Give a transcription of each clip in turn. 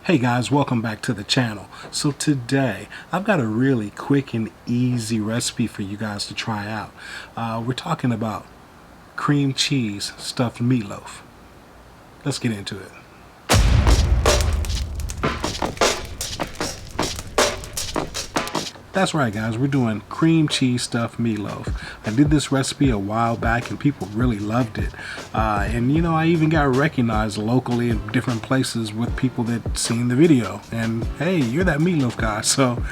Hey guys, welcome back to the channel. So today I've got a really quick and easy recipe for you guys to try out. We're talking about cream cheese stuffed meatloaf. Let's get into it. That's right guys, we're doing cream cheese stuffed meatloaf. I did this recipe a while back and people really loved it. And you know, I even got recognized locally in different places with people that seen the video. And hey, you're that meatloaf guy. So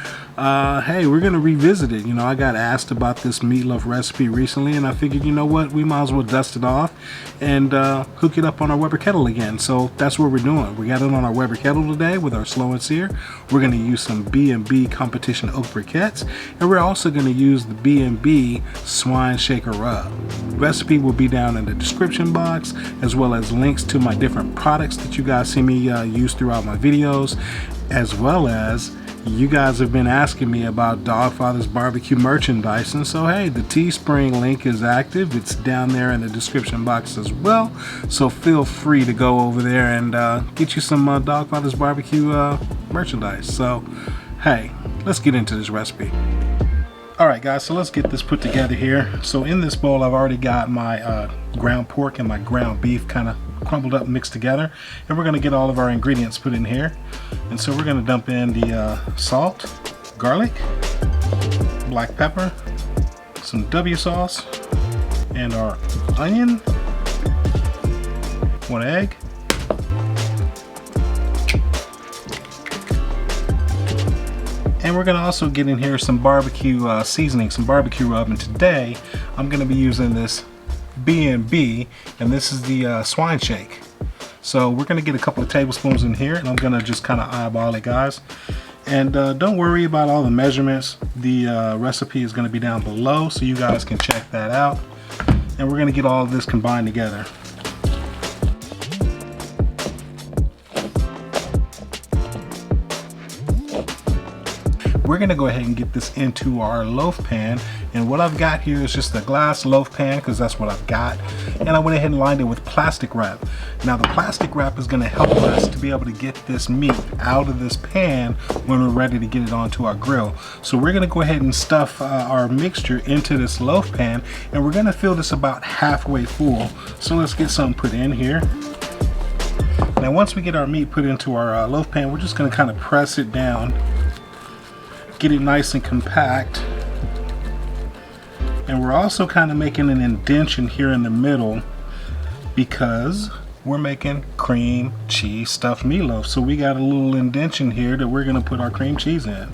hey, we're gonna revisit it. You know, I got asked about this meatloaf recipe recently and I figured, you know what, we might as well dust it off and hook it up on our Weber Kettle again. So that's what we're doing. We got it on our Weber Kettle today with our slow and sear. We're gonna use some B&B competition oak briquettes, and we're also going to use the B&B swine shaker rub. The recipe will be down in the description box, as well as links to my different products that you guys see me use throughout my videos, as well as you guys have been asking me about Dawgfatha's barbecue merchandise, and so hey, the Teespring link is active. It's down there in the description box as well, so feel free to go over there and get you some Dawgfatha's barbecue merchandise. So hey, let's get into this recipe. Alright guys, so let's get this put together here. So in this bowl I've already got my ground pork and my ground beef kind of crumbled up, mixed together, and we're going to get all of our ingredients put in here. And so we're going to dump in the salt, garlic, black pepper, some W sauce, and our onion, 1 egg, and we're going to also get in here some barbecue seasoning, some barbecue rub. And today I'm going to be using this B&B, and this is the swine shake. So we're going to get a couple of tablespoons in here, and I'm going to just kind of eyeball it, guys. And don't worry about all the measurements. The recipe is going to be down below, so you guys can check that out. And we're going to get all of this combined together. We're going to go ahead and get this into our loaf pan, and what I've got here is just a glass loaf pan because that's what I've got, and I went ahead and lined it with plastic wrap. Now the plastic wrap is going to help us to be able to get this meat out of this pan when we're ready to get it onto our grill. So we're going to go ahead and stuff our mixture into this loaf pan, and we're going to fill this about halfway full. So let's get something put in here. Now once we get our meat put into our loaf pan, we're just going to kind of press it down, get it nice and compact, and we're also kind of making an indention here in the middle because we're making cream cheese stuffed meatloaf. So we got a little indention here that we're going to put our cream cheese in.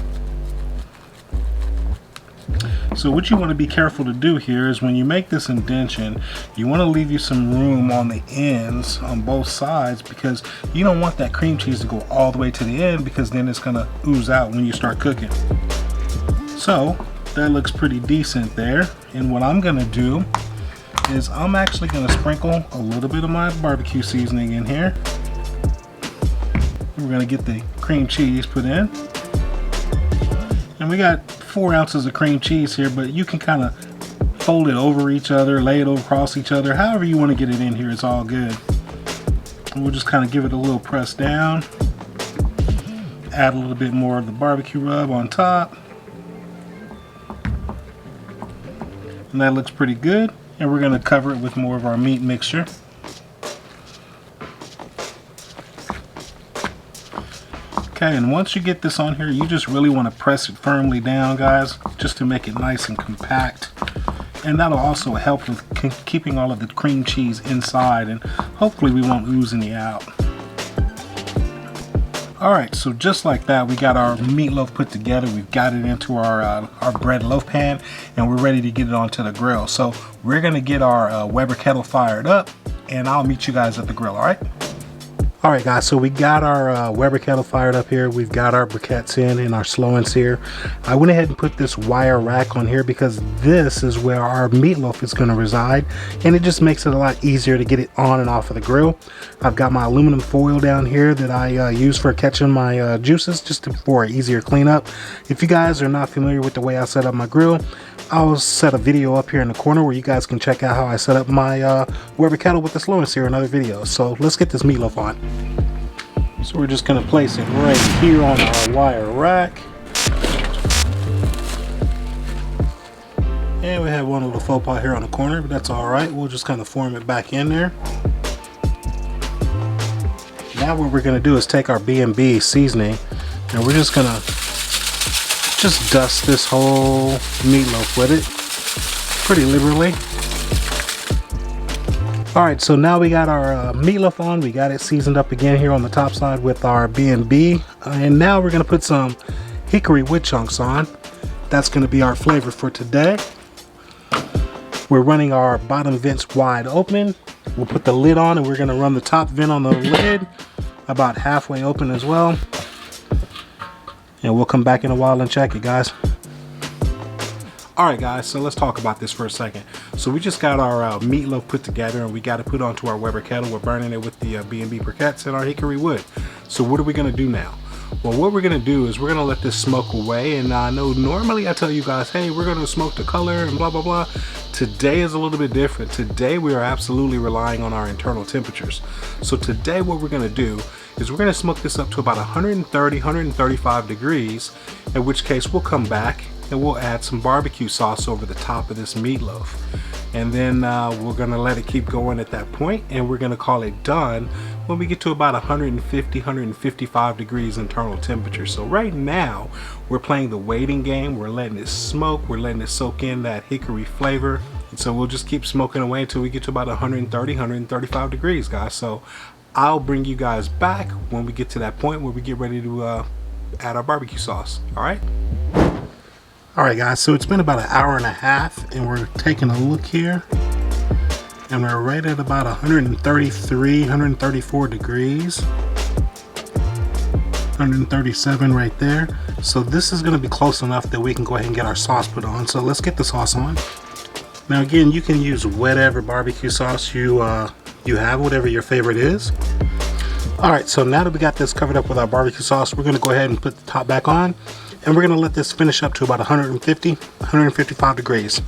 So what you want to be careful to do here is when you make this indention, you want to leave you some room on the ends on both sides, because you don't want that cream cheese to go all the way to the end, because then it's going to ooze out when you start cooking. So that looks pretty decent there, and what I'm going to do is I'm actually going to sprinkle a little bit of my barbecue seasoning in here. We're going to get the cream cheese put in, and we got 4 ounces of cream cheese here, but you can kind of fold it over each other, lay it across each other, however you want to get it in here, it's all good. And we'll just kind of give it a little press down, add a little bit more of the barbecue rub on top, and that looks pretty good. And we're going to cover it with more of our meat mixture. Okay, and once you get this on here, you just really want to press it firmly down, guys, just to make it nice and compact. And that'll also help with keeping all of the cream cheese inside, and hopefully we won't ooze any out. Alright, so just like that, we got our meatloaf put together. We've got it into our bread loaf pan, and we're ready to get it onto the grill. So we're going to get our Weber Kettle fired up, and I'll meet you guys at the grill, alright? Alright guys, so we got our Weber Kettle fired up here. We've got our briquettes in our slow and sear. I went ahead and put this wire rack on here because this is where our meatloaf is going to reside, and it just makes it a lot easier to get it on and off of the grill. I've got my aluminum foil down here that I use for catching my juices, just for easier cleanup. If you guys are not familiar with the way I set up my grill, I'll set a video up here in the corner where you guys can check out how I set up my Weber Kettle with the slow and sear in other videos. So let's get this meatloaf on. So we're just going to place it right here on our wire rack. And we have one little faux pas here on the corner, but that's alright. We'll just kind of form it back in there. Now what we're going to do is take our B&B seasoning and we're just going to dust this whole meatloaf with it pretty liberally. Alright, so now we got our meatloaf on. We got it seasoned up again here on the top side with our B&B. And now we're going to put some hickory wood chunks on. That's going to be our flavor for today. We're running our bottom vents wide open. We'll put the lid on and we're going to run the top vent on the lid about halfway open as well. And we'll come back in a while and check it, guys. Alright guys, so let's talk about this for a second. So we just got our meatloaf put together and we got to put onto our Weber kettle. We're burning it with the B&B briquettes and our hickory wood. So what are we going to do now? Well, what we're going to do is we're going to let this smoke away. And I know normally I tell you guys, hey, we're going to smoke the color and blah, blah, blah. Today is a little bit different. Today we are absolutely relying on our internal temperatures. So today what we're going to do is we're going to smoke this up to about 130, 135 degrees, in which case we'll come back and we'll add some barbecue sauce over the top of this meatloaf. And then we're going to let it keep going at that point, and we're going to call it done when we get to about 150, 155 degrees internal temperature. So right now we're playing the waiting game. We're letting it smoke. We're letting it soak in that hickory flavor. And so we'll just keep smoking away until we get to about 130, 135 degrees, guys. So I'll bring you guys back when we get to that point where we get ready to add our barbecue sauce. All right. Alright guys, so it's been about an hour and a half and we're taking a look here and we're right at about 133, 134 degrees, 137 right there. So this is going to be close enough that we can go ahead and get our sauce put on. So let's get the sauce on. Now again, you can use whatever barbecue sauce you have, whatever your favorite is. Alright, so now that we got this covered up with our barbecue sauce, we're going to go ahead and put the top back on. And we're going to let this finish up to about 150, 155 degrees.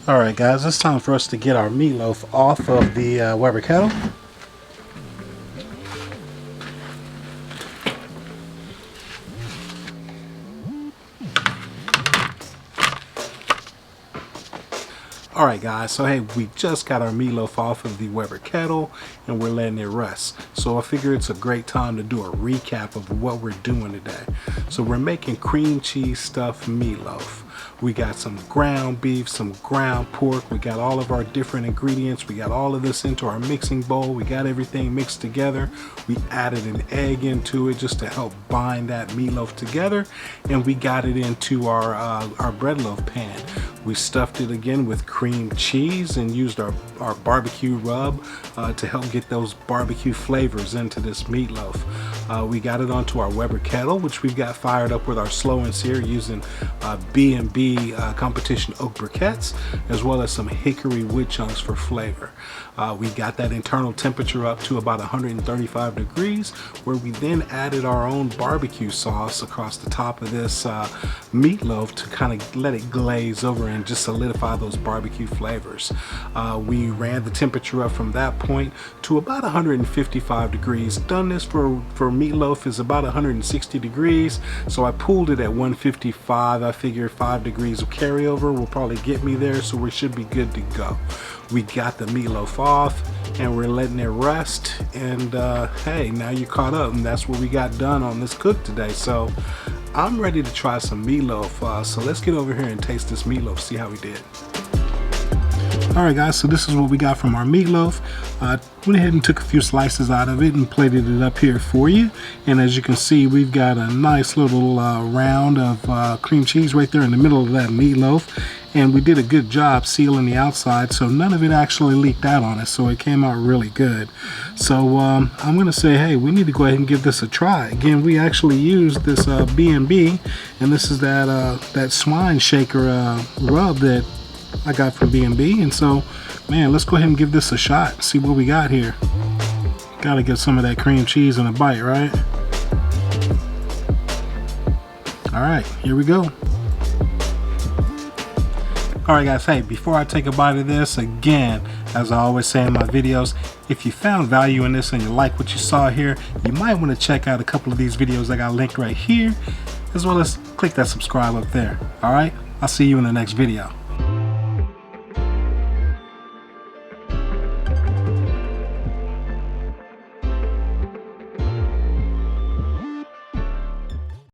Alright guys, it's time for us to get our meatloaf off of the Weber kettle. Alright guys, so hey, we just got our meatloaf off of the Weber kettle and we're letting it rest. So I figure it's a great time to do a recap of what we're doing today. So we're making cream cheese stuffed meatloaf. We got some ground beef, some ground pork. We got all of our different ingredients. We got all of this into our mixing bowl. We got everything mixed together. We added an egg into it just to help bind that meatloaf together. And we got it into our bread loaf pan. We stuffed it again with cream cheese and used our barbecue rub to help get those barbecue flavors into this meatloaf. We got it onto our Weber kettle, which we've got fired up with our slow and sear using B&B competition oak briquettes, as well as some hickory wood chunks for flavor. We got that internal temperature up to about 135 degrees, where we then added our own barbecue sauce across the top of this meatloaf to kind of let it glaze over and just solidify those barbecue flavors. We ran the temperature up from that point to about 155 degrees. Done this for meatloaf is about 160 degrees, so I pulled it at 155. I figured 5 degrees of carryover will probably get me there, so we should be good to go. We got the meatloaf off and we're letting it rest, and hey, now you're caught up, and that's what we got done on this cook today. So I'm ready to try some meatloaf, so let's get over here and taste this meatloaf, see how we did. Alright guys, so this is what we got from our meatloaf. Went ahead and took a few slices out of it and plated it up here for you. And as you can see, we've got a nice little round of cream cheese right there in the middle of that meatloaf. And we did a good job sealing the outside, so none of it actually leaked out on us, so it came out really good. So I'm going to say, hey, we need to go ahead and give this a try. Again, we actually used this B&B, and this is that swine shaker rub that I got from B&B, and so, man, let's go ahead and give this a shot, see what we got here. Gotta get some of that cream cheese in a bite, right? Alright, here we go. Alright guys, hey, before I take a bite of this, again, as I always say in my videos, if you found value in this and you like what you saw here, you might want to check out a couple of these videos I got linked right here, as well as click that subscribe up there. Alright, I'll see you in the next video.